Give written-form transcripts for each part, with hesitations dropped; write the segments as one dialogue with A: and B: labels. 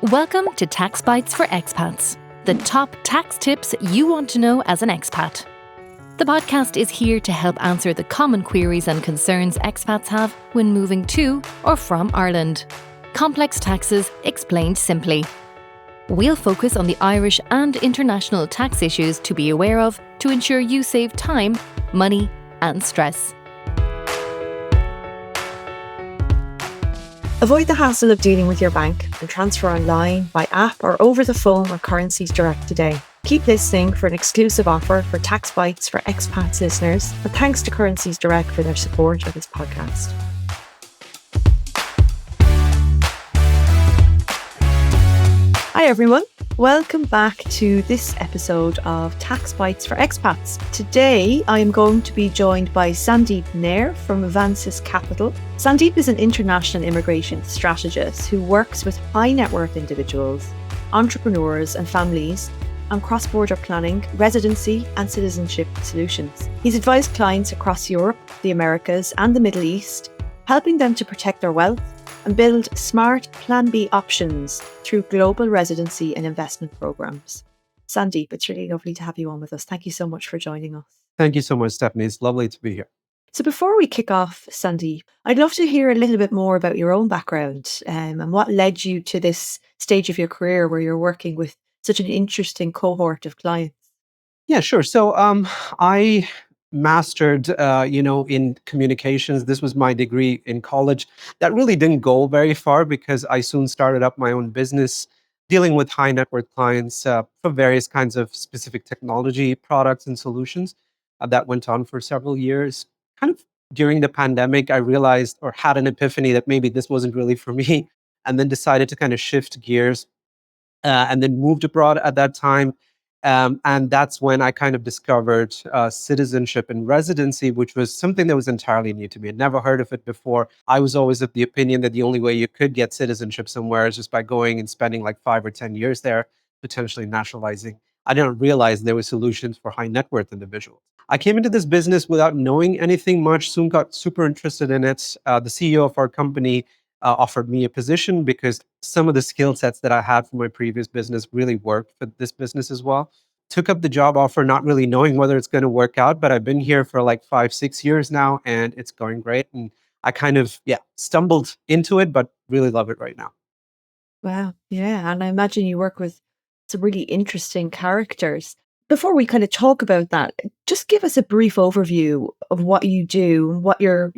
A: Welcome to Taxbytes for Expats, the top tax tips you want to know as an expat. The podcast is here to help answer the common queries and concerns expats have when moving to or from Ireland. Complex taxes explained simply. We'll focus on the Irish and international tax issues to be aware of to ensure you save time, money, and stress.
B: Avoid the hassle of dealing with your bank and transfer online, by app or over the phone or Currencies Direct today. Keep listening for an exclusive offer for Taxbytes for Expats listeners, and thanks to Currencies Direct for their support of this podcast. Hi everyone, welcome back to this episode of Taxbytes for Expats. Today I am going to be joined by Sandeep Nair from Vancis Capital. Sandeep is an international immigration strategist who works with high net worth individuals, entrepreneurs and families on cross-border planning, residency and citizenship solutions. He's advised clients across Europe, the Americas and the Middle East, helping them to protect their wealth and build smart Plan B options through global residency and investment programs. Sandeep, it's really lovely to have you on with us. Thank you so much for joining us.
C: Thank you so much, Stephanie. It's lovely to be here.
B: So before we kick off, Sandeep, I'd love to hear a little bit more about your own background and what led you to this stage of your career where you're working with such an interesting cohort of clients.
C: Yeah, sure. So I mastered, in communications. This was my degree in college. That really didn't go very far because I soon started up my own business dealing with high net worth clients for various kinds of specific technology products and solutions. That went on for several years. Kind of during the pandemic, I realized or had an epiphany that maybe this wasn't really for me, and then decided to kind of shift gears and then moved abroad at that time. And that's when I kind of discovered citizenship and residency, which was something that was entirely new to me. I'd never heard of it before. I was always of the opinion that the only way you could get citizenship somewhere is just by going and spending like 5 or 10 years there, potentially naturalizing. I didn't realize there were solutions for high net worth individuals. I came into this business without knowing anything much, soon got super interested in it. The CEO of our company offered me a position because some of the skill sets that I had from my previous business really worked for this business as well. Took up the job offer, not really knowing whether it's going to work out, but I've been here for like 5, 6 years now and it's going great. And I kind of, stumbled into it, but really love it right now.
B: Wow. Yeah. And I imagine you work with some really interesting characters. Before we kind of talk about that, just give us a brief overview of what you do and what your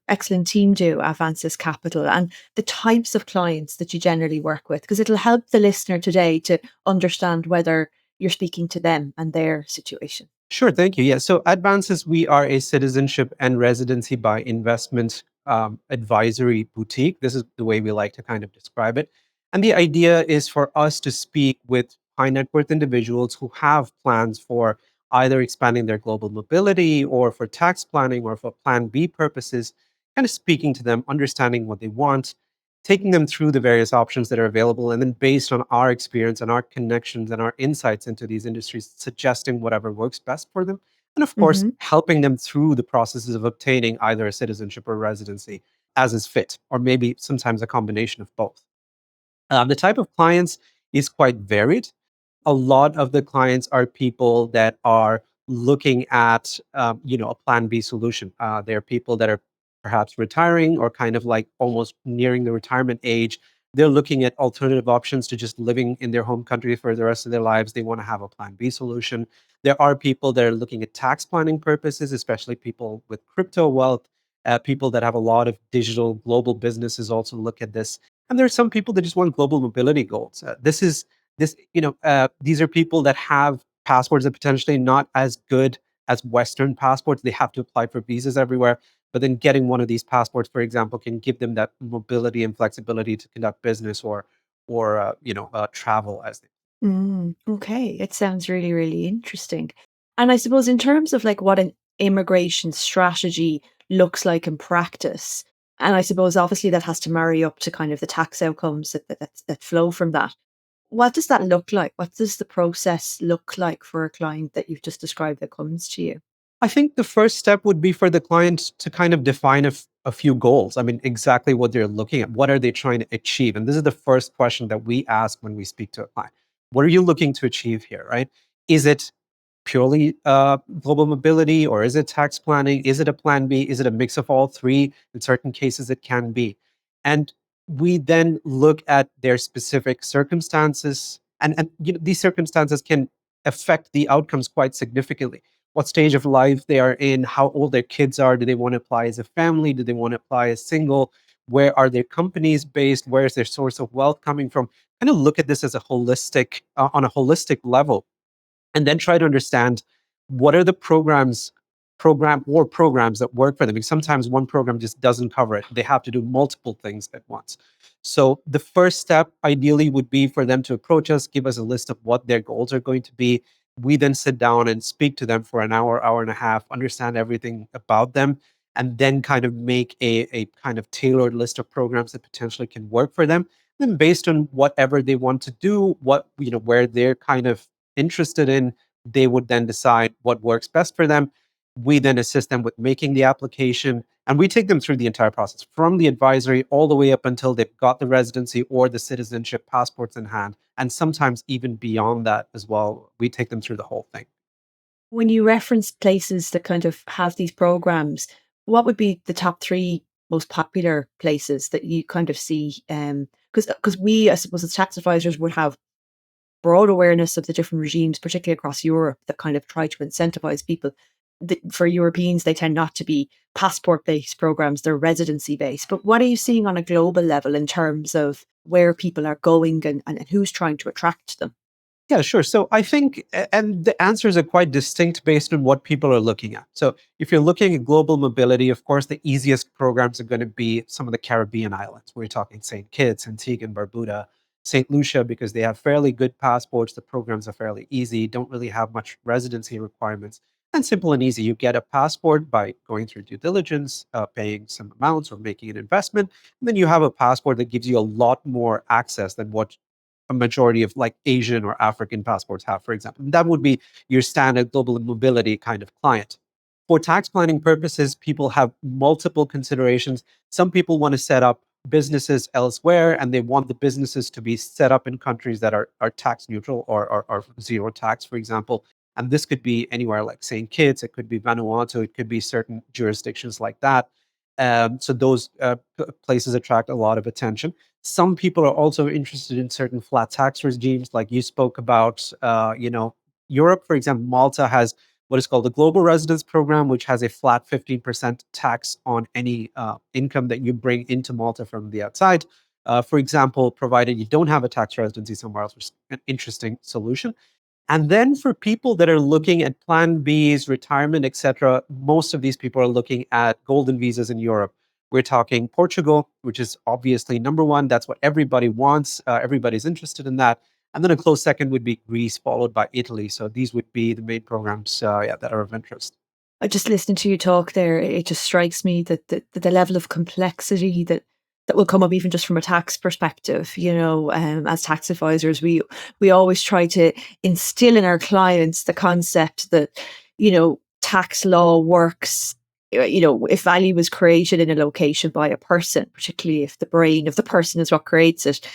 B: excellent team do at Vancis Capital and the types of clients that you generally work with, because it'll help the listener today to understand whether you're speaking to them and their situation.
C: Sure, thank you. Yeah, so at Vancis, we are a citizenship and residency by investment advisory boutique. This is the way we like to kind of describe it. And the idea is for us to speak with high net worth individuals who have plans for either expanding their global mobility or for tax planning or for Plan B purposes, kind of speaking to them, understanding what they want, taking them through the various options that are available, and then based on our experience and our connections and our insights into these industries, suggesting whatever works best for them. And of course, helping them through the processes of obtaining either a citizenship or residency as is fit, or maybe sometimes a combination of both. The type of clients is quite varied. A lot of the clients are people that are looking at, a Plan B solution. They're people that are perhaps retiring or kind of like almost nearing the retirement age. They're looking at alternative options to just living in their home country for the rest of their lives. They want to have a Plan B solution. There are people that are looking at tax planning purposes, especially people with crypto wealth. People that have a lot of digital global businesses also look at this. And there are some people that just want global mobility goals. These are people that have passports that potentially not as good as Western passports. They have to apply for visas everywhere. But then getting one of these passports, for example, can give them that mobility and flexibility to conduct business or travel as they.
B: Okay, it sounds really, really interesting. And I suppose in terms of like what an immigration strategy looks like in practice, and I suppose obviously that has to marry up to kind of the tax outcomes that flow from that. What does that look like? What does the process look like for a client that you've just described that comes to you?
C: I think the first step would be for the client to kind of define a few goals. I mean, exactly what they're looking at. What are they trying to achieve? And this is the first question that we ask when we speak to a client. What are you looking to achieve here, right? Is it purely global mobility, or is it tax planning? Is it a plan B? Is it a mix of all three? In certain cases, it can be. And we then look at their specific circumstances, and these circumstances can affect the outcomes quite significantly. What stage of life they are in, how old their kids are, do they want to apply as a family, do they want to apply as single, where are their companies based, where is their source of wealth coming from. Kind of look at this as a holistic, on a holistic level, and then try to understand what are the programs that work for them. Because sometimes one program just doesn't cover it. They have to do multiple things at once. So the first step ideally would be for them to approach us, give us a list of what their goals are going to be. We then sit down and speak to them for an hour, hour and a half, understand everything about them, and then kind of make a kind of tailored list of programs that potentially can work for them. Then based on whatever they want to do, where they're kind of interested in, they would then decide what works best for them. We then assist them with making the application, and we take them through the entire process from the advisory all the way up until they've got the residency or the citizenship passports in hand. And sometimes even beyond that as well, we take them through the whole thing.
B: When you reference places that kind of have these programs, what would be the top three most popular places that you kind of see? Because we, I suppose, as tax advisors, would have broad awareness of the different regimes, particularly across Europe, that kind of try to incentivize people. For Europeans, they tend not to be passport-based programs; they're residency-based. But what are you seeing on a global level in terms of where people are going and who's trying to attract them?
C: Yeah, sure. So I think, and the answers are quite distinct based on what people are looking at. So if you're looking at global mobility, of course, the easiest programs are going to be some of the Caribbean islands. We're talking St. Kitts, Antigua and Barbuda, St. Lucia, because they have fairly good passports. The programs are fairly easy, don't really have much residency requirements, and simple and easy. You get a passport by going through due diligence, paying some amounts or making an investment. And then you have a passport that gives you a lot more access than what a majority of like Asian or African passports have, for example. And that would be your standard global mobility kind of client. For tax planning purposes, people have multiple considerations. Some people want to set up businesses elsewhere, and they want the businesses to be set up in countries that are tax neutral or zero tax, for example. And this could be anywhere like St. Kitts, it could be Vanuatu, it could be certain jurisdictions like that. So those places attract a lot of attention. Some people are also interested in certain flat tax regimes, like you spoke about. Europe, for example, Malta has what is called the Global Residence Program, which has a flat 15% tax on any income that you bring into Malta from the outside. For example, provided you don't have a tax residency somewhere else, which is an interesting solution. And then for people that are looking at plan Bs, retirement, etc., most of these people are looking at golden visas in Europe. We're talking Portugal, which is obviously number one. That's what everybody wants. Everybody's interested in that. And then a close second would be Greece, followed by Italy. So these would be the main programs that are of interest.
B: I just listened to you talk there. It just strikes me that the level of complexity that will come up even just from a tax perspective. As tax advisors, we always try to instill in our clients the concept that tax law works. If value is created in a location by a person, particularly if the brain of the person is what creates it,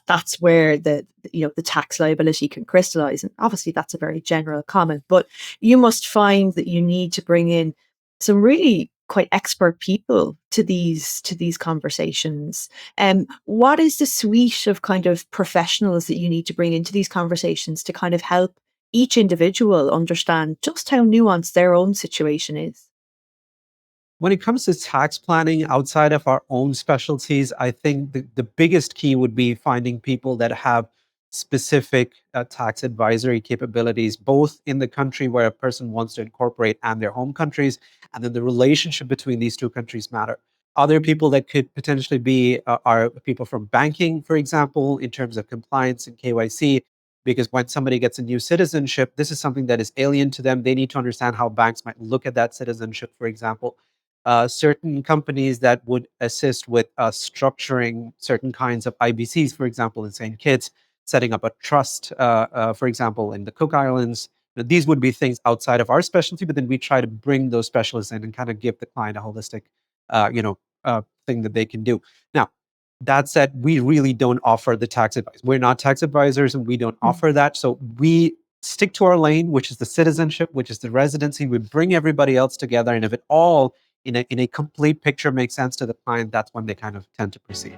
B: that's where the tax liability can crystallize. And obviously, that's a very general comment, but you must find that you need to bring in some really quite expert people to these conversations. What is the suite of kind of professionals that you need to bring into these conversations to kind of help each individual understand just how nuanced their own situation is?
C: When it comes to tax planning outside of our own specialties, I think the biggest key would be finding people that have specific tax advisory capabilities, both in the country where a person wants to incorporate and their home countries. And then the relationship between these two countries matter. Other people that could potentially be are people from banking, for example, in terms of compliance and KYC. Because when somebody gets a new citizenship, this is something that is alien to them. They need to understand how banks might look at that citizenship, for example. Certain companies that would assist with structuring certain kinds of IBCs, for example, in St. Kitts, setting up a trust, for example, in the Cook Islands. Now, these would be things outside of our specialty, but then we try to bring those specialists in and kind of give the client a holistic, thing that they can do. Now, that said, we really don't offer the tax advice. We're not tax advisors and we don't offer that. So we stick to our lane, which is the citizenship, which is the residency. We bring everybody else together. And if it all in a complete picture makes sense to the client, that's when they kind of tend to proceed.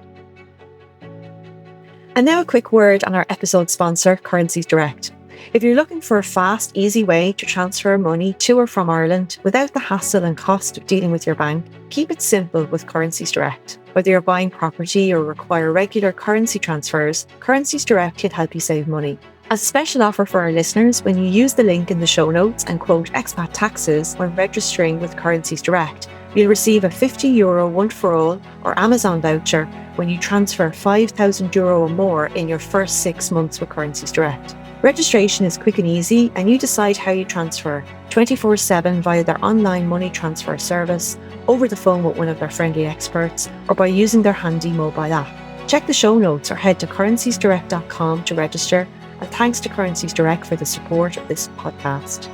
B: And now a quick word on our episode sponsor, Currencies Direct. If you're looking for a fast, easy way to transfer money to or from Ireland without the hassle and cost of dealing with your bank, keep it simple with Currencies Direct. Whether you're buying property or require regular currency transfers, Currencies Direct can help you save money. As a special offer for our listeners, when you use the link in the show notes and quote expat taxes when registering with Currencies Direct, you'll receive a €50 one-for-all or Amazon voucher when you transfer €5,000 or more in your first 6 months with Currencies Direct. Registration is quick and easy, and you decide how you transfer 24/7 via their online money transfer service, over the phone with one of their friendly experts, or by using their handy mobile app. Check the show notes or head to currenciesdirect.com to register, and thanks to Currencies Direct for the support of this podcast.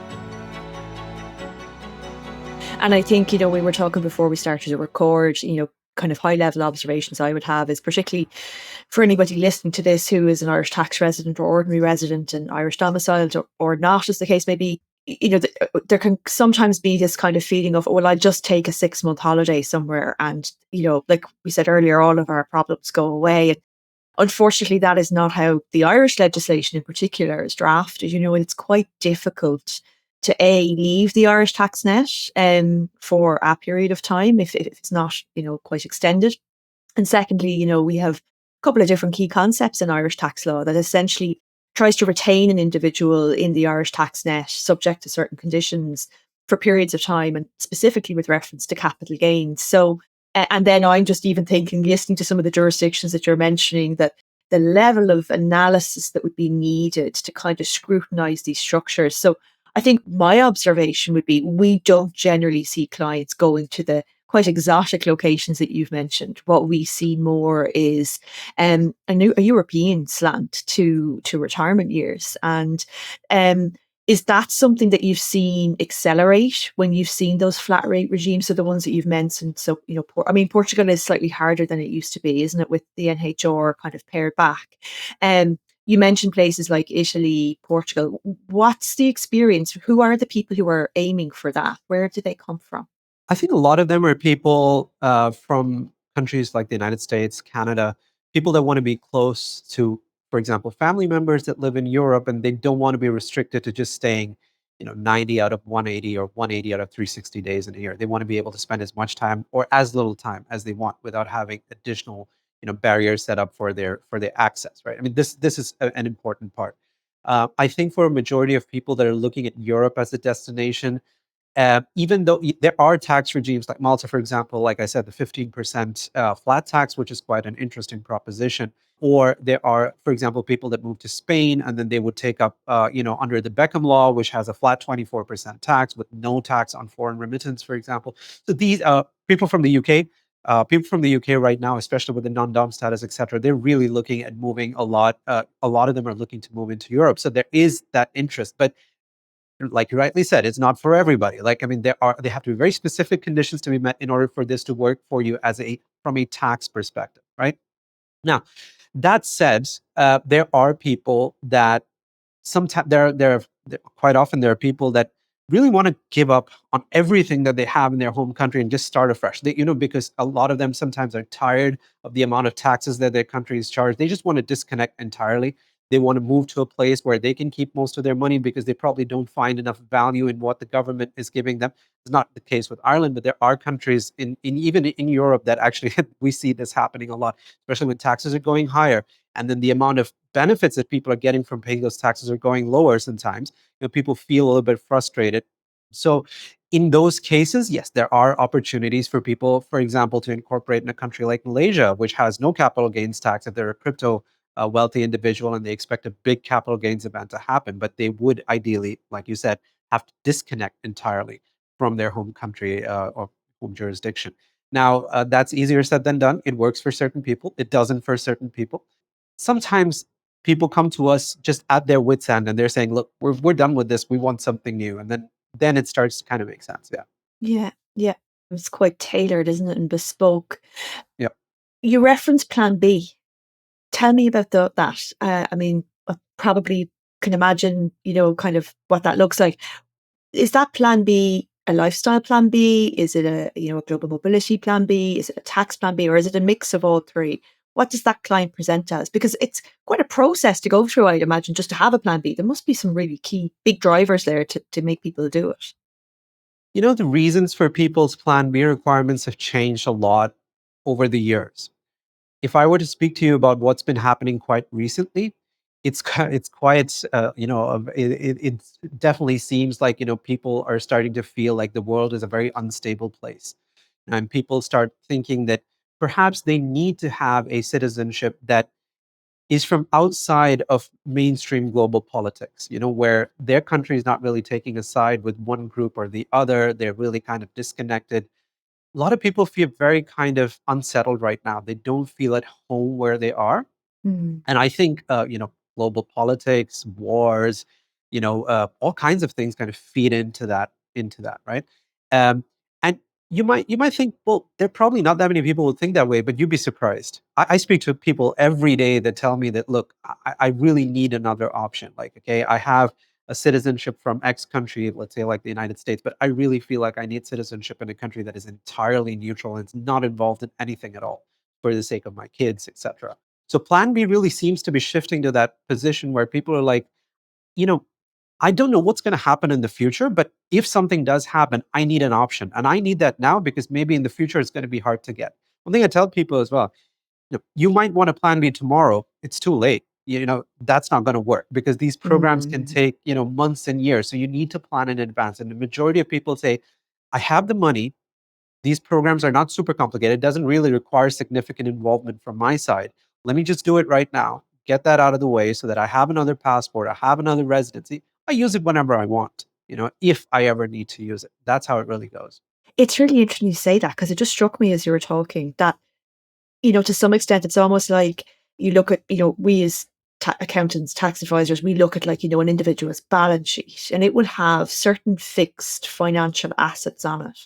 B: And I think, we were talking before we started to record, kind of high level observations I would have is particularly for anybody listening to this who is an Irish tax resident or ordinary resident and Irish domiciled or not, as the case may be, there can sometimes be this kind of feeling of, well, I'll just take a 6-month holiday somewhere and, like we said earlier, all of our problems go away. And unfortunately, that is not how the Irish legislation in particular is drafted. It's quite difficult to leave the Irish tax net for a period of time if it's not, quite extended. And secondly, we have a couple of different key concepts in Irish tax law that essentially tries to retain an individual in the Irish tax net subject to certain conditions for periods of time, and specifically with reference to capital gains. So, and then I'm just even thinking, listening to some of the jurisdictions that you're mentioning, that the level of analysis that would be needed to kind of scrutinise these structures. So I think my observation would be we don't generally see clients going to the quite exotic locations that you've mentioned. What we see more is a European slant to retirement years. And is that something that you've seen accelerate when you've seen those flat rate regimes? So the ones that you've mentioned. So, Portugal is slightly harder than it used to be, isn't it, with the NHR kind of pared back? You mentioned places like Italy, Portugal. What's the experience? Who are the people who are aiming for that? Where do they come from?
C: I think a lot of them are people from countries like the United States, Canada, people that want to be close to, for example, family members that live in Europe, and they don't want to be restricted to just staying, 90 out of 180 or 180 out of 360 days in a year. They want to be able to spend as much time or as little time as they want without having additional, barriers set up for their access. Right. I mean, this is an important part. I think for a majority of people that are looking at Europe as a destination, even though there are tax regimes like Malta, for example, like I said, the 15% flat tax, which is quite an interesting proposition. Or there are, for example, people that move to Spain and then they would take up, under the Beckham law, which has a flat 24% tax with no tax on foreign remittance, for example. So these people from the UK, right now, especially with the non-dom status, et cetera, they're really looking at moving a lot. A lot of them are looking to move into Europe. So there is that interest. But like you rightly said, it's not for everybody. Like, I mean, they have to be very specific conditions to be met in order for this to work for you from a tax perspective, right? Now, that said, there are people that sometimes quite often there are people that really want to give up on everything that they have in their home country and just start afresh. Because a lot of them sometimes are tired of the amount of taxes that their country is charged. They just want to disconnect entirely. They want to move to a place where they can keep most of their money because they probably don't find enough value in what the government is giving them. It's not the case with Ireland, but there are countries even in Europe that actually we see this happening a lot, especially when taxes are going higher. And then the amount of benefits that people are getting from paying those taxes are going lower sometimes. People feel a little bit frustrated. So in those cases, yes, there are opportunities for people, for example, to incorporate in a country like Malaysia, which has no capital gains tax if they're a crypto wealthy individual and they expect a big capital gains event to happen. But they would ideally, like you said, have to disconnect entirely from their home country or home jurisdiction. Now, that's easier said than done. It works for certain people. It doesn't for certain people. Sometimes people come to us just at their wits' end and they're saying, look, we're done with this. We want something new. And then it starts to kind of make sense. Yeah.
B: Yeah. Yeah. It's quite tailored, isn't it, and bespoke.
C: Yeah.
B: You referenced Plan B. Tell me about that. I mean, I probably can imagine, kind of what that looks like. Is that Plan B a lifestyle Plan B? Is it a global mobility Plan B? Is it a tax Plan B, or is it a mix of all three? What does that client present as? Because it's quite a process to go through, I'd imagine, just to have a Plan B. There must be some really key big drivers there to make people do it.
C: The reasons for people's Plan B requirements have changed a lot over the years. If I were to speak to you about what's been happening quite recently, it's quite it definitely seems like people are starting to feel like the world is a very unstable place, and people start thinking that perhaps they need to have a citizenship that is from outside of mainstream global politics, where their country is not really taking a side with one group or the other. They're really kind of disconnected. A lot of people feel very kind of unsettled right now. They don't feel at home where they are.
B: Mm.
C: And I think, global politics, wars, all kinds of things kind of feed into that, right? Um, and you might think, well, there are probably not that many people who think that way, but you'd be surprised. I speak to people every day that tell me that, look, I really need another option. Like, okay, I have a citizenship from X country, let's say like the United States, but I really feel like I need citizenship in a country that is entirely neutral and it's not involved in anything at all for the sake of my kids, etc. So Plan B really seems to be shifting to that position where people are like, you know, I don't know what's going to happen in the future, but if something does happen, I need an option. And I need that now because maybe in the future it's going to be hard to get. One thing I tell people as well, you might want a Plan B tomorrow. It's too late. That's not going to work because these programs can
B: Mm.
C: take, months and years. So you need to plan in advance. And the majority of people say, I have the money. These programs are not super complicated. It doesn't really require significant involvement from my side. Let me just do it right now, get that out of the way so that I have another passport, I have another residency. I use it whenever I want, if I ever need to use it. That's how it really goes.
B: It's really interesting you say that, because it just struck me as you were talking that, to some extent, it's almost like you look at, we as accountants, tax advisors, we look at, like, an individual's balance sheet, and it will have certain fixed financial assets on it.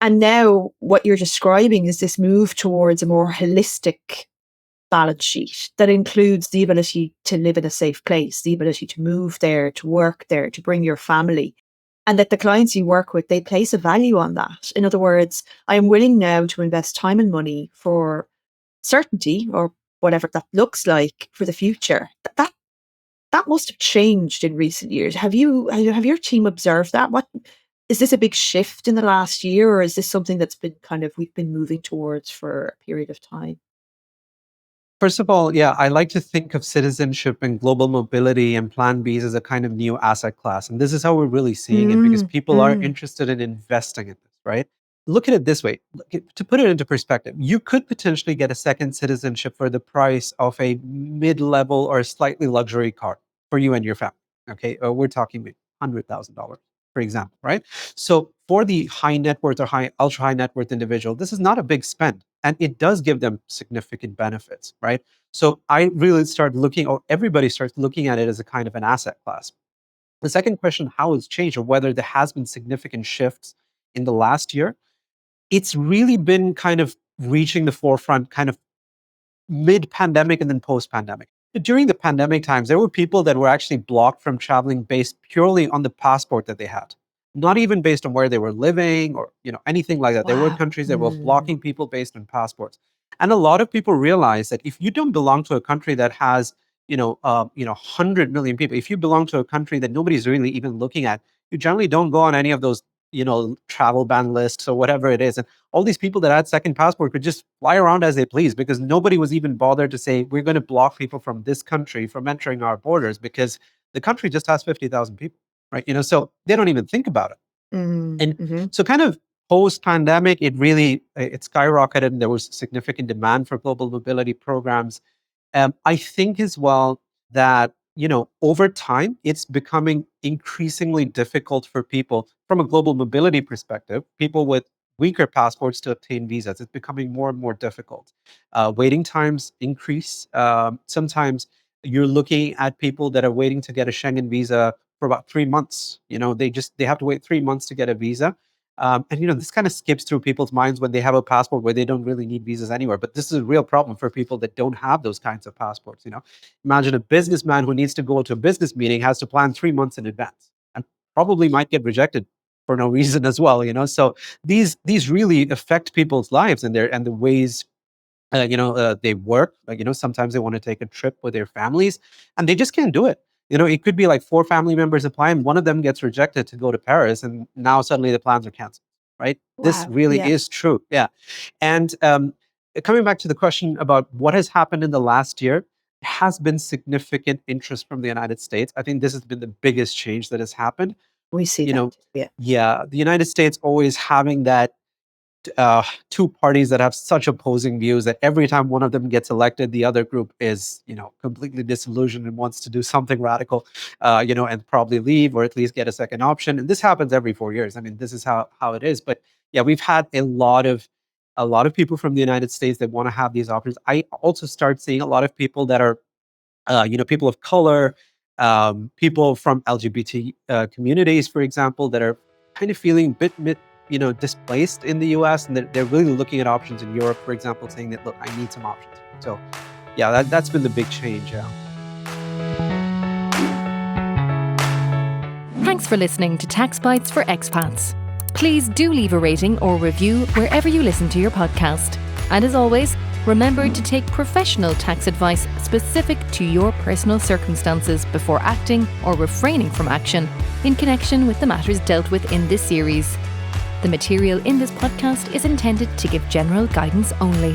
B: And now what you're describing is this move towards a more holistic balance sheet that includes the ability to live in a safe place, the ability to move there, to work there, to bring your family. And that the clients you work with, they place a value on that. In other words, I am willing now to invest time and money for certainty, or whatever that looks like, for the future. That must have changed in recent years. Have your team observed that? What is this, a big shift in the last year, or is this something that's been kind of, we've been moving towards for a period of time?
C: First of all, yeah, I like to think of citizenship and global mobility and Plan Bs as a kind of new asset class. And this is how we're really seeing it because
B: Mm,
C: people are
B: mm.
C: interested in investing in this, right? Look at it this way. To put it into perspective, you could potentially get a second citizenship for the price of a mid-level or slightly luxury car for you and your family. Okay, we're talking $100,000, for example, right? So for the high net worth or ultra high net worth individual, this is not a big spend, and it does give them significant benefits, right? So I really start looking, or everybody starts looking at it as a kind of an asset class. The second question, how it's changed, or whether there has been significant shifts in the last year, it's really been kind of reaching the forefront, kind of mid-pandemic and then post-pandemic. During the pandemic times, there were people that were actually blocked from traveling based purely on the passport that they had, not even based on where they were living or anything like that. There were
B: Wow.
C: countries that were
B: Mm.
C: blocking people based on passports, and a lot of people realize that if you don't belong to a country that has 100 million people, if you belong to a country that nobody's really even looking at, you generally don't go on any of those travel ban lists or whatever it is. And all these people that had second passport could just fly around as they please because nobody was even bothered to say we're going to block people from this country from entering our borders because the country just has 50,000 people, right? So they don't even think about it.
B: Mm.
C: And
B: Mhm.
C: so kind of post pandemic, it skyrocketed and there was significant demand for global mobility programs. I think as well that, over time, it's becoming increasingly difficult for people from a global mobility perspective, people with weaker passports to obtain visas. It's becoming more and more difficult. Waiting times increase. Sometimes you're looking at people that are waiting to get a Schengen visa for about 3 months. They have to wait 3 months to get a visa. And this kind of skips through people's minds when they have a passport where they don't really need visas anywhere. But this is a real problem for people that don't have those kinds of passports. Imagine a businessman who needs to go to a business meeting has to plan 3 months in advance and probably might get rejected for no reason as well. So these really affect people's lives and the ways they work. Sometimes they want to take a trip with their families and they just can't do it. It could be like 4 family members apply and one of them gets rejected to go to Paris, and now suddenly the plans are canceled, right? This
B: Wow.
C: really
B: Yeah.
C: is true. Yeah. And coming back to the question about what has happened in the last year, there has been significant interest from the United States. I think this has been the biggest change that has happened.
B: We see that. Yeah.
C: Yeah, the United States always having that 2 parties that have such opposing views that every time one of them gets elected, the other group is, completely disillusioned and wants to do something radical, and probably leave or at least get a second option. And this happens every 4 years. I mean, this is how it is. But yeah, we've had a lot of people from the United States that want to have these options. I also start seeing a lot of people that are people of color, people from LGBT communities, for example, that are kind of feeling a bit displaced in the US, and they're really looking at options in Europe, for example, saying that, look, I need some options. So yeah, that's been the big change. Yeah.
A: Thanks for listening to Taxbytes for Expats. Please do leave a rating or review wherever you listen to your podcast. And as always, remember to take professional tax advice specific to your personal circumstances before acting or refraining from action in connection with the matters dealt with in this series. The material in this podcast is intended to give general guidance only.